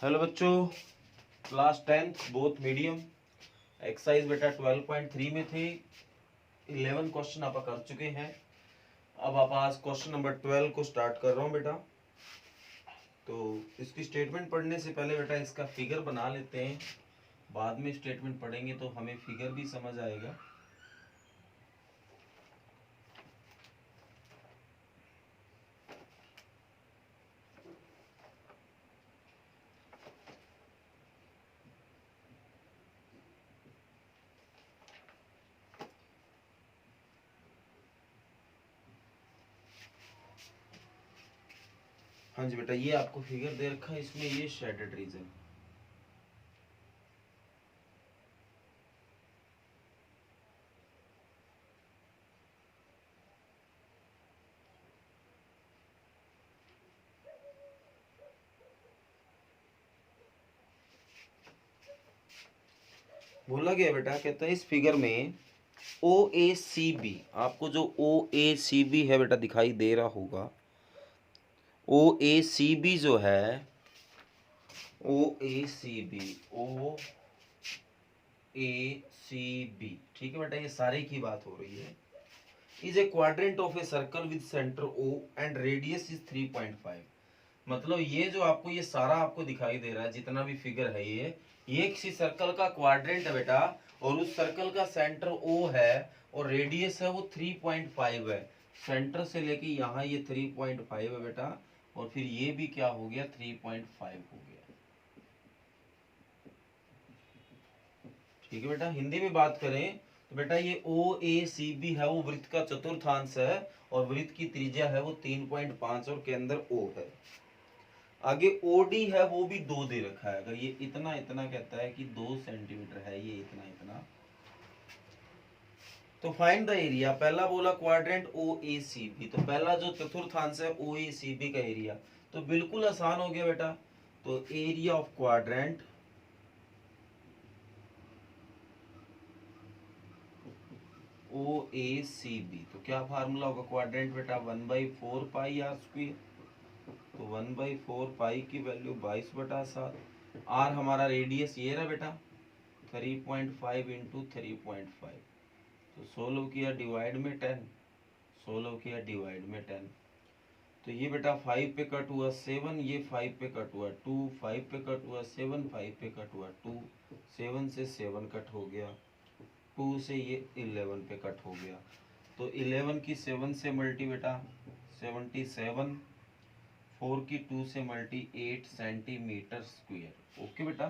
Hello बच्चों, class 10th both medium exercise बेटा 12.3 में थे। 11 क्वेश्चन आप कर चुके हैं। अब आप आज क्वेश्चन नंबर 12 को स्टार्ट कर रहा हूँ बेटा। तो इसकी स्टेटमेंट पढ़ने से पहले बेटा इसका फिगर बना लेते हैं, बाद में स्टेटमेंट पढ़ेंगे तो हमें फिगर भी समझ आएगा। हाँ जी बेटा, ये आपको फिगर दे रखा है, इसमें ये शेडेड रीजन। बोला गया बेटा, कहता है इस फिगर में ओ ए सी बी, आपको जो ओ ए सी बी है बेटा दिखाई दे रहा होगा। ओ ए सी बी जो है, ओ A C B, O A C B, ठीक है बेटा, ये सारे की बात हो रही है। Is a quadrant of a circle with centre O and radius is 3.5। मतलब ये जो आपको ये सारा आपको दिखाई दे रहा है, जितना भी फिगर है ये किसी सर्कल का क्वाड्रेंट है बेटा, और उस सर्कल का सेंटर ओ है और रेडियस है वो 3.5 है। सेंटर से लेके यहाँ ये 3.5 है बेटा, और फिर ये भी क्या हो गया, 3.5 हो गया। ठीक है बेटा, हिंदी में बात करें तो बेटा ये ओ ए सी बी है, वो वृत्त का चतुर्थांश है और वृत्त की त्रिज्या है वो 3.5 और के अंदर ओ है। आगे ओडी है वो भी 2 दे रखा है। अगर ये इतना इतना कहता है कि 2 सेंटीमीटर है, ये इतना इतना, तो फाइंड द एरिया। पहला बोला quadrant O A C B, तो पहला जो चतुर्थांश है ओ ए सी बी का एरिया, तो बिल्कुल आसान हो गया बेटा। तो area of quadrant O A C B, तो क्या फार्मूला होगा क्वाड्रेंट बेटा, 1/4 पाई आर स्क्वायर। तो 1/4 पाई की वैल्यू 22/7। आर हमारा रेडियस ये रहा बेटा, 3.5 इंटू 3.5, तो 16 किया डिवाइड में 10, 16 किया डिवाइड में 10। तो ये बेटा 5 पे कट हुआ 7, ये 5 पे कट हुआ 2, 5 पे कट हुआ 7, 5 पे कट हुआ 2, 7 से 7 कट हो गया, 2 से ये 11 पे कट हो गया। तो 11 की 7 से मल्टी बेटा 77, 4 की 2 से मल्टी 8 सेंटीमीटर स्क्वायर। ओके बेटा,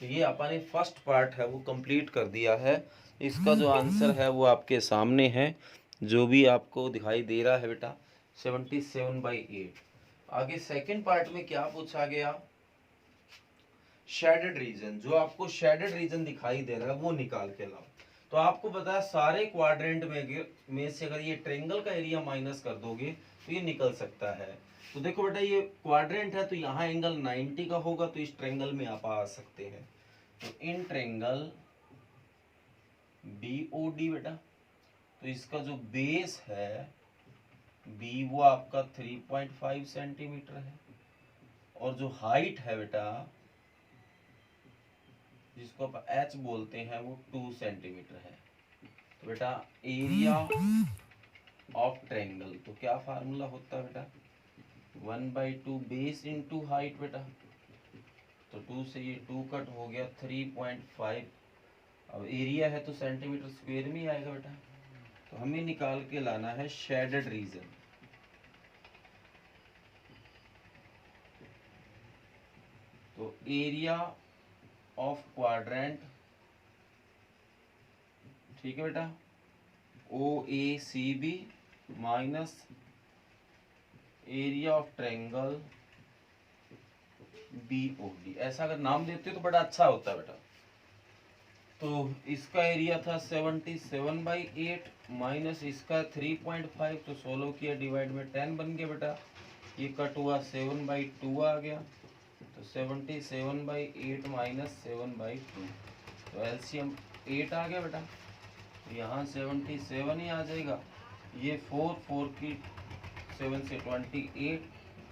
तो ये अपने फर्स्ट पार्ट है वो कंप्लीट कर दिया है। इसका जो आंसर है वो आपके सामने है, जो भी आपको दिखाई दे रहा है बेटा, 77/8। आगे सेकंड पार्ट में क्या पूछा गया, शेडेड रीजन। जो आपको शेडेड रीजन दिखाई दे रहा है वो निकाल के लाओ। तो आपको पता है सारे क्वाड्रेंट में से अगर ये ट्रायंगल का एरिया माइनस कर दोगे तो ये निकल सकता है। तो देखो बेटा, ये क्वाड्रेंट है तो यहाँ एंगल 90 का होगा, तो इस ट्रायंगल में आप आ सकते हैं। तो in triangle B O D बेटा, तो इसका जो बेस है बी वो आपका 3.5 सेंटीमीटर है, और जो हाइट है बेटा जिसको आप एच बोलते हैं वो 2 सेंटीमीटर है। तो बेटा एरिया ऑफ ट्रायंगल, तो क्या फार्मूला होता है बेटा, 1/2 बेस इंटू हाइट बेटा। तो 2 से ये 2 कट हो गया 3.5। अब एरिया है तो सेंटीमीटर स्क्वायर में ही आएगा बेटा। तो हमें निकाल के लाना है शेडेड रीजन। तो एरिया ऑफ क्वाड्रेंट, ठीक है बेटा, O A C B minus area of triangle B O D. ऐसा अगर नाम देते तो बड़ा अच्छा होता है बेटा। तो इसका एरिया था 77/8 माइनस इसका 3.5, तो 16 किया डिवाइड में 10 बन गया बेटा। ये कट हुआ 7/2 आ गया, तो 77/8 माइनस 7/2, तो एलसीएम 8 आ गया बेटा। तो यहाँ 77 ही आ जाएगा। ये 4 की 7 से 28,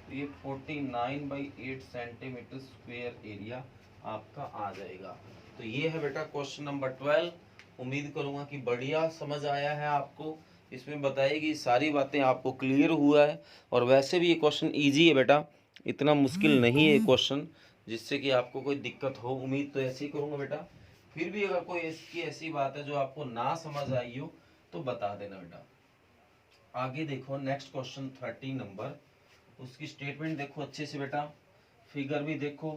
तो ये 49/8 सेंटीमीटर स्क्वायर एरिया आपका आ जाएगा। तो ये है बेटा क्वेश्चन नंबर 12। उम्मीद करूंगा कि बढ़िया समझ आया है आपको। इसमें बताएगी सारी बातें आपको क्लियर हुआ है। और वैसे भी ये क्वेश्चन इजी है बेटा, इतना मुश्किल नहीं है क्वेश्चन जिससे कि आपको कोई दिक्कत हो। उम्मीद तो ऐसी करूंगा बेटा। फिर भी अगर कोई इसकी ऐसी बात है जो आपको ना समझ आई हो तो बता देना बेटा। आगे देखो नेक्स्ट क्वेश्चन 13 नंबर, उसकी स्टेटमेंट देखो अच्छे से बेटा, फिगर भी देखो,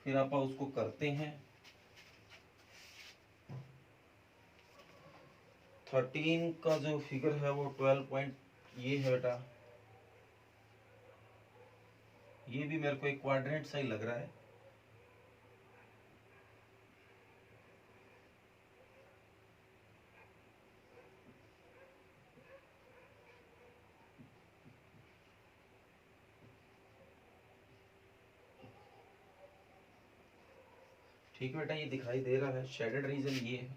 फिर आप उसको करते हैं। 13 का जो फिगर है वो 12 पॉइंट ये है बेटा। ये भी मेरे को एक क्वाड्रेंट सा ही लग रहा है। ठीक है बेटा, ये दिखाई दे रहा है शेडेड रीजन ये है।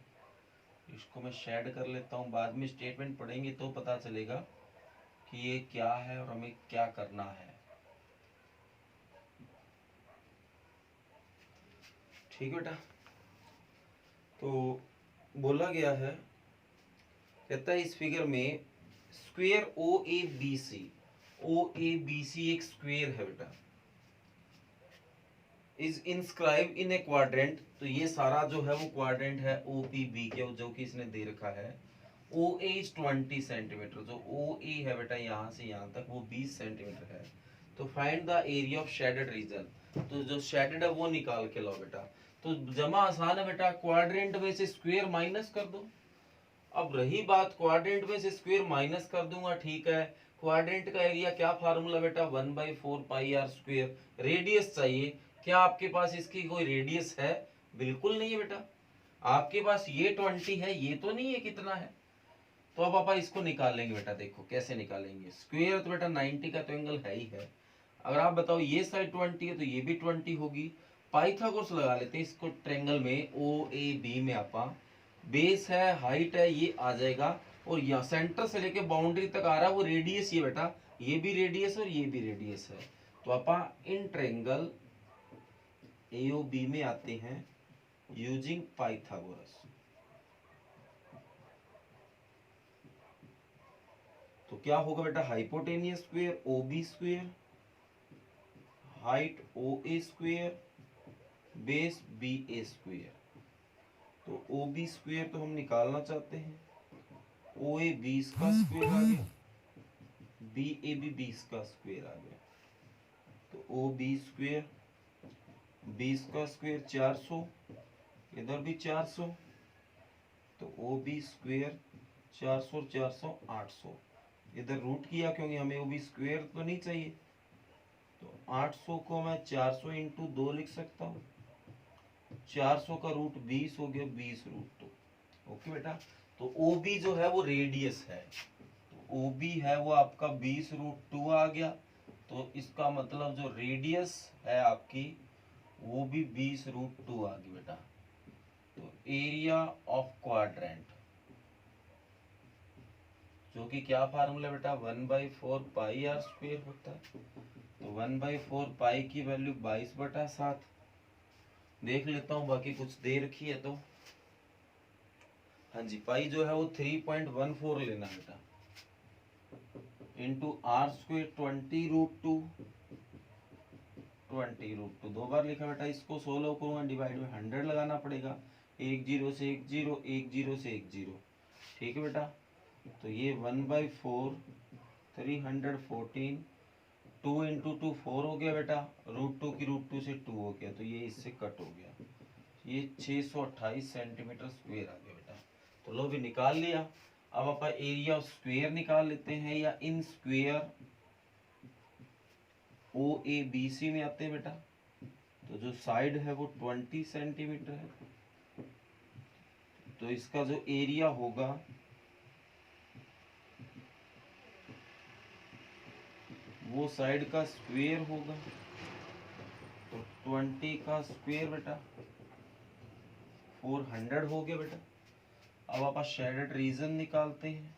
इसको मैं शेड कर लेता हूँ, बाद में स्टेटमेंट पढ़ेंगे तो पता चलेगा कि ये क्या है और हमें क्या करना है। ठीक है बेटा, तो बोला गया है, कहता है इस फिगर में square O A B C एक स्क्वेयर है बेटा, is inscribe in A quadrant. तो ये सारा जो है वो क्वाड्रेंट है ओ पी बी के, जो कि इसने दे रखा है। ओ ए इज 20 सेंटीमीटर, जो ओ ए है बेटा यहाँ से यहाँ तक वो 20 सेंटीमीटर है। तो find the area of shaded region, तो जो शेडेड है वो निकाल के लाओ बेटा। तो जमा आसान है बेटा, क्वाड्रेंट में से स्क्वायर माइनस कर दो। अब रही बात क्वाड्रेंट में से स्क्वायर माइनस कर दूंगा, ठीक है। क्वाड्रेंट का एरिया क्या फार्मूला बेटा, 1/4 पाई r स्क्वायर। रेडियस चाहिए, क्या आपके पास इसकी कोई रेडियस है? बिल्कुल नहीं है बेटा। आपके पास ये 20 है, ये तो नहीं है कितना है। तो अब पापा इसको निकाल लेंगे बेटा, देखो कैसे निकालेंगे। स्क्वायर तो बेटा 90 का तो एंगल है ही है। अगर आप बताओ ये साइड 20 है तो ये भी 20 होगी। पाइथागोरस लगा लेते हैं इसको ट्रायंगल में ओ ए बी में। आपा बेस है, हाइट है, ये आ जाएगा। और यहाँ सेंटर से लेके बाउंड्री तक आ रहा है वो रेडियस, ये बेटा ये भी रेडियस और ये भी रेडियस है। तो आपा इन ट्रायंगल AOB में आते हैं यूजिंग पाइथागोरस। तो क्या होगा बेटा, hypotenuse square OB square, height OA square, base BA square. तो OB स्क्वायर तो हम निकालना चाहते हैं, OA 20 का स्क्वायर आ गया, BA भी 20 का स्क्वायर आ गया। तो OB स्क्वायर 20 का स्क्वायर 400, इधर भी 400। तो OB स्क्वायर 400 400 800। इधर रूट किया क्योंकि हमें OB स्क्वायर तो नहीं चाहिए। तो 800 को मैं 400 इंटू 2 लिख सकता हूँ। 400 का रूट 20 हो गया, 20 रूट 2। ओके बेटा, तो OB जो है वो रेडियस है। तो OB है वो आपका 20 रूट 2 आ गया। तो इसका मतलब जो रेडियस है आपकी वो भी 20 रूट 2 आ गई बेटा। तो एरिया ऑफ क्वाड्रेंट, जो कि क्या फार्मूला बेटा, 1/4 पाई r स्क्वायर होता है। तो 1/4 पाई की वैल्यू 22/7। देख लेता हूँ बाकी कुछ दे रखी है तो। हाँ जी, पाई जो है वो 3.14 लेना बेटा, इंटू r स्क्वायर 20√2। 20√2 दो बार लिखा बेटा, इसको सोल्व करूंगा डिवाइड में 100 लगाना पड़ेगा। 1 0 से 1 0, 1 0 से 1 0। ठीक है बेटा, तो ये 1/4 314, 2 इंटू 2 4 हो गया बेटा, √2 की √2 से 2 हो गया, तो ये इससे कट हो गया। ये 628 सेंटीमीटर स्क्वायर आ गया बेटा। तो लो भी निकाल लिया। अब अपन एरिया ऑफ स्क्वायर निकाल लेते हैं, या इन स्क्वायर OABC में आते हैं बेटा। तो जो साइड है वो 20 सेंटीमीटर है। तो इसका जो एरिया होगा वो साइड का स्क्वायर होगा। तो 20 का स्क्वायर बेटा 400 हो गया बेटा। अब आप शेडेड रीजन निकालते हैं।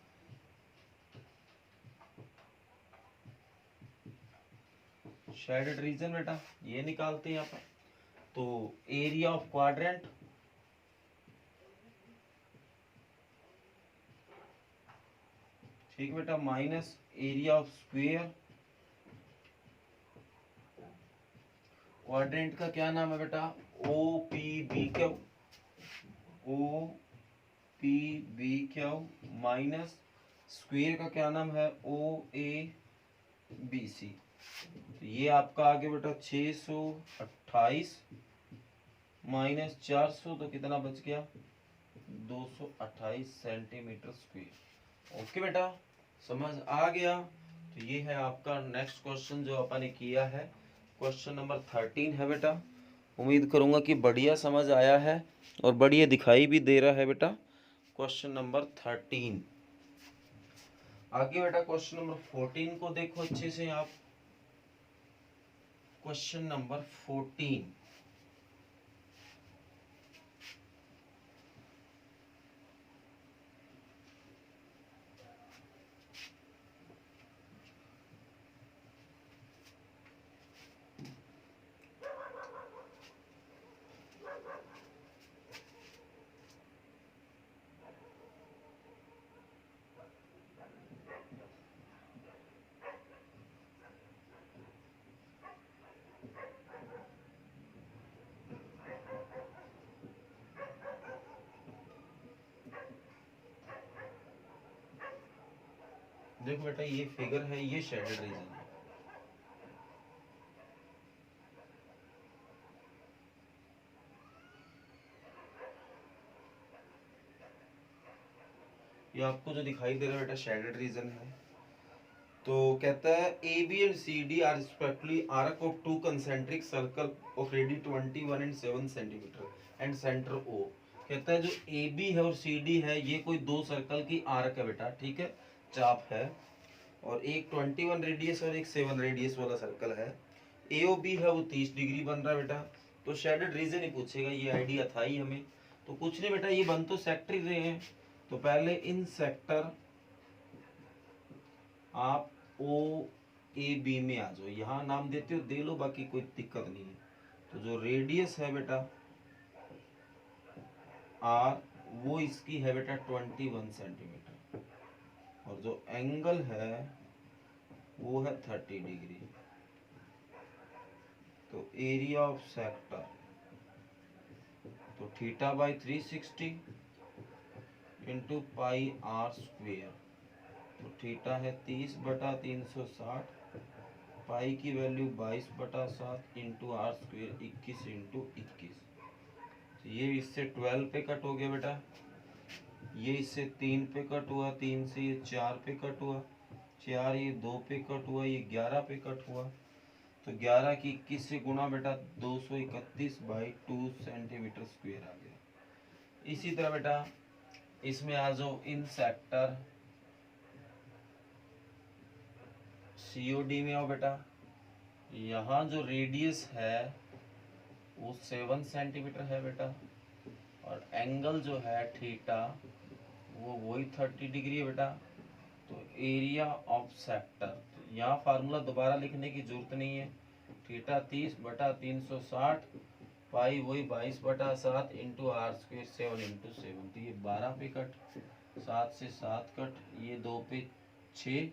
शेडेड रीजन बेटा ये निकालते हैं यहाँ पर। तो एरिया ऑफ क्वाड्रेंट, ठीक बेटा, minus area of square. Quadrant का क्या नाम है बेटा, O P B Q, O P B Q, minus square का क्या नाम है, ओ ए बी सी। तो ये आपका आ गया बेटा 628 माइनस 400, तो कितना बच गया 228 सेंटीमीटर स्क्वायर। ओके बेटा, समझ आ गया। तो ये है आपका नेक्स्ट क्वेश्चन जो अपन ने किया है, क्वेश्चन नंबर 13 है बेटा। उम्मीद करूंगा कि बढ़िया समझ आया है और बढ़िया दिखाई भी दे रहा है बेटा। Question number 13। आगे बेटा क्वेश्चन नंबर 14 को देखो अच्छे से आप। क्वेश्चन नंबर 14, देखो बेटा ये फिगर है, ये शेडेड रीजन है। ये आपको जो दिखाई दे रहा है बेटा शेडेड रीजन है। तो कहता है A B and C D are respectively arc of two concentric circle of radius 21 and 7 centimetre and centre O. कहता है जो ए बी है और सी डी है ये कोई दो सर्कल की आर्क है बेटा, ठीक है, चाप है, और एक 21 रेडियस और एक 7 रेडियस वाला सर्कल है। ए ओ बी है वो 30 डिग्री बन रहा है बेटा। तो शेडेड रीजन ही पूछेगा, ये आइडिया था ही हमें। तो कुछ नहीं बेटा, ये बन तो सेक्टर ही रहे हैं। तो पहले इन सेक्टर आप ओ ए बी में आ जाओ, यहाँ नाम देते हो दे लो, बाकी कोई दिक्कत नहीं है। तो जो रेडियस है बेटा आर वो इसकी है बेटा 21 सेंटीमीटर, और जो एंगल है वो है 30 डिग्री। तो एरिया ऑफ सेक्टर तो theta by 360 into pi r square. तो थीटा है 30/360, पाई की value 22/7 into r square 21 into 21। तो ये इससे 12 पे कट हो गया बेटा, ये इससे 3 पे कट हुआ, 3 से ये 4 पे कट हुआ, 4 ये 2 पे कट हुआ, ये 11 पे कट हुआ। तो 11 की 21 से गुणा बेटा 231/2 सेंटीमीटर स्क्वायर आ गया। इसी तरह बेटा इसमें आ जाओ इन सेक्टर सीओडी में आओ बेटा। यहाँ जो रेडियस है वो 7 सेंटीमीटर है बेटा, और एंगल जो है थीटा वो वही 30 डिग्री है बेटा। तो एरिया ऑफ सेक्टर, तो यहाँ फार्मूला दोबारा लिखने की जरूरत नहीं है, थीटा 30/360, पाई वही 22/7 इंटू आर स्क्वेयर 7 इंटू 7। तो ये 12 पे कट, 7 से 7 कट, ये 2 पे 6,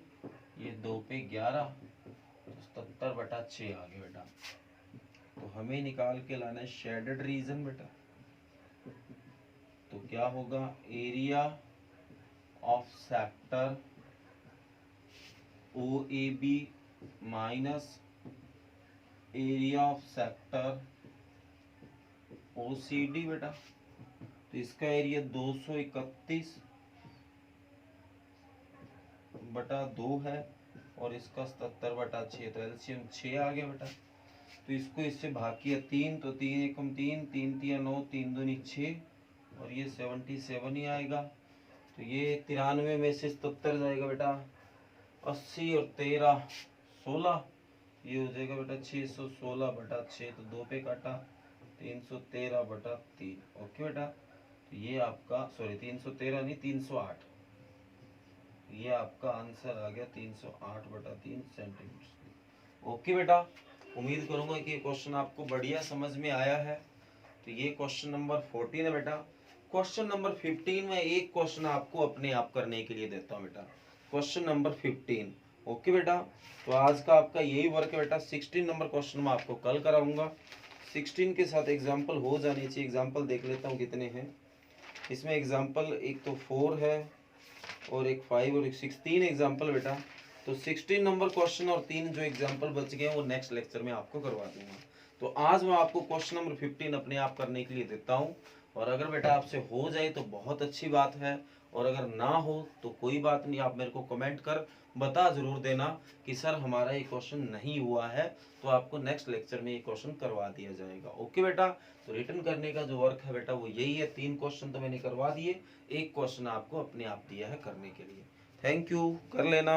ये 2 पे 11, तो 77/6 आ गया बेटा। तो हमें निकाल के लाना है शेडेड रीजन बेटा। तो क्या होगा, area of sector O A B minus area of sector O C D बेटा। तो इसका एरिया 231/2 है और इसका 77/6, तो एलसीएम 6 आ गया बेटा। तो इसको इससे भाग किया 3, तो 3 एकम 3, 3 3 9, 3 दूनी 6, और ये 77 ही आएगा। तो ये 93 में से 77 जाएगा बेटा, 80 और 13 16, ये हो जाएगा बेटा 616/6। तो 2 पे काटा 313/3। ओके बेटा, तो ये आपका सॉरी 313 नहीं 308, ये आपका आंसर आ गया 308/3 सेंटीमीटर। ओके बेटा, उम्मीद करूंगा कि ये क्वेश्चन आपको बढ़िया समझ में आया है। तो ये क्वेश्चन नंबर 14 है बेटा। क्वेश्चन नंबर 15 में एक क्वेश्चन आपको अपने आप करने के लिए देता हूँ बेटा। Question number 15। ओके बेटा, तो आज का आपका यही वर्क है बेटा। 16 नंबर क्वेश्चन मैं आपको कल कराऊंगा। 16 के साथ एग्जाम्पल हो जानी चाहिए। एग्जाम्पल देख लेता हूँ कितने हैं इसमें। एग्जाम्पल एक तो 4 है और एक 5 और एक 6, 3 एग्जाम्पल बेटा। तो 16 नंबर क्वेश्चन और 3 जो एग्जाम्पल बच गए वो नेक्स्ट लेक्चर में आपको करवा दूंगा। तो आज मैं आपको क्वेश्चन नंबर 15 अपने आप करने के लिए देता हूँ। और अगर बेटा आपसे हो जाए तो बहुत अच्छी बात है, और अगर ना हो तो कोई बात नहीं, आप मेरे को कमेंट कर बता जरूर देना कि सर हमारा ये क्वेश्चन नहीं हुआ है, तो आपको नेक्स्ट लेक्चर में ये क्वेश्चन करवा दिया जाएगा। ओके बेटा, तो रिटर्न करने का जो वर्क है बेटा वो यही है। 3 क्वेश्चन तो मैंने करवा दिए, एक क्वेश्चन आपको अपने आप दिया है करने के लिए। थैंक यू, कर लेना।